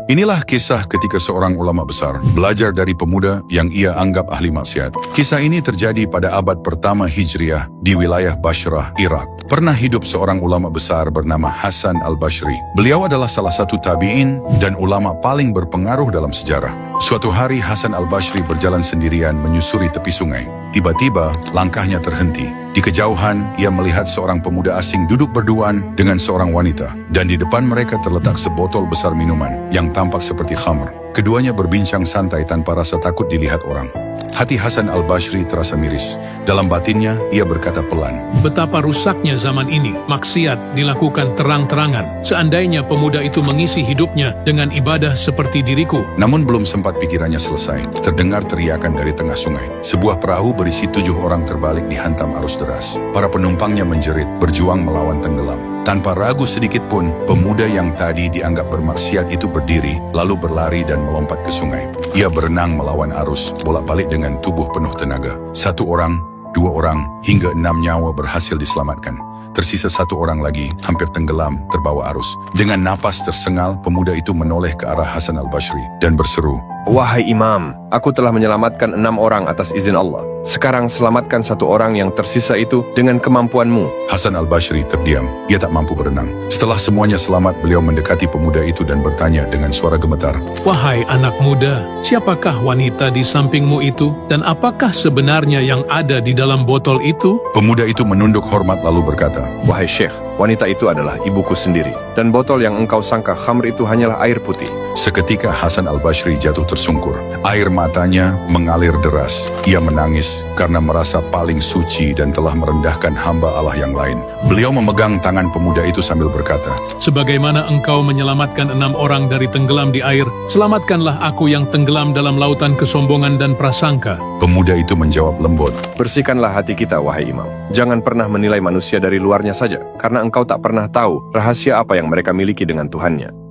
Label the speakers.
Speaker 1: Inilah kisah ketika seorang ulama besar belajar dari pemuda yang ia anggap ahli maksiat. Kisah ini terjadi pada abad pertama Hijriah di wilayah Bashrah, Irak. Pernah hidup seorang ulama besar bernama Hasan al-Bashri. Beliau adalah salah satu tabi'in dan ulama paling berpengaruh dalam sejarah. Suatu hari Hasan al-Bashri berjalan sendirian menyusuri tepi sungai. Tiba-tiba langkahnya terhenti. Di kejauhan ia melihat seorang pemuda asing duduk berduaan dengan seorang wanita. Dan di depan mereka terletak sebotol besar minuman yang tampak seperti khamr. Keduanya berbincang santai tanpa rasa takut dilihat orang. Hati Hasan al-Bashri terasa miris. Dalam batinnya, ia berkata pelan,
Speaker 2: "Betapa rusaknya zaman ini, maksiat dilakukan terang-terangan. Seandainya pemuda itu mengisi hidupnya dengan ibadah seperti diriku."
Speaker 1: Namun belum sempat pikirannya selesai, terdengar teriakan dari tengah sungai. Sebuah perahu berisi 7 orang terbalik dihantam arus deras. Para penumpangnya menjerit, berjuang melawan tenggelam. Tanpa ragu sedikit pun, pemuda yang tadi dianggap bermaksiat itu berdiri, lalu berlari dan melompat ke sungai. Ia berenang melawan arus, bolak-balik dengan tubuh penuh tenaga. 1 orang, 2 orang, hingga 6 nyawa berhasil diselamatkan. Tersisa 1 orang lagi, hampir tenggelam, terbawa arus. Dengan napas tersengal, pemuda itu menoleh ke arah Hasan al-Bashri dan berseru,
Speaker 3: "Wahai Imam, aku telah menyelamatkan 6 orang atas izin Allah. Sekarang selamatkan 1 orang yang tersisa itu dengan kemampuanmu."
Speaker 1: Hasan al-Bashri terdiam, ia tak mampu berenang. Setelah semuanya selamat, beliau mendekati pemuda itu dan bertanya dengan suara gemetar,
Speaker 2: "Wahai anak muda, siapakah wanita di sampingmu itu? Dan apakah sebenarnya yang ada di dalam botol itu?"
Speaker 1: Pemuda itu menunduk hormat lalu berkata,
Speaker 3: "Wahai Syekh, wanita itu adalah ibuku sendiri. Dan botol yang engkau sangka khamr itu hanyalah air putih."
Speaker 1: Seketika Hasan al-Bashri jatuh tersungkur. Air matanya mengalir deras. Ia menangis karena merasa paling suci dan telah merendahkan hamba Allah yang lain. Beliau memegang tangan pemuda itu sambil berkata,
Speaker 2: "Sebagaimana engkau menyelamatkan 6 orang dari tenggelam di air, selamatkanlah aku yang tenggelam dalam lautan kesombongan dan prasangka."
Speaker 1: Pemuda itu menjawab lembut,
Speaker 3: Bersihkanlah hati kita, wahai Imam. Jangan pernah menilai manusia dari luarnya saja, karena engkau tak pernah tahu rahasia apa yang mereka miliki dengan Tuhannya.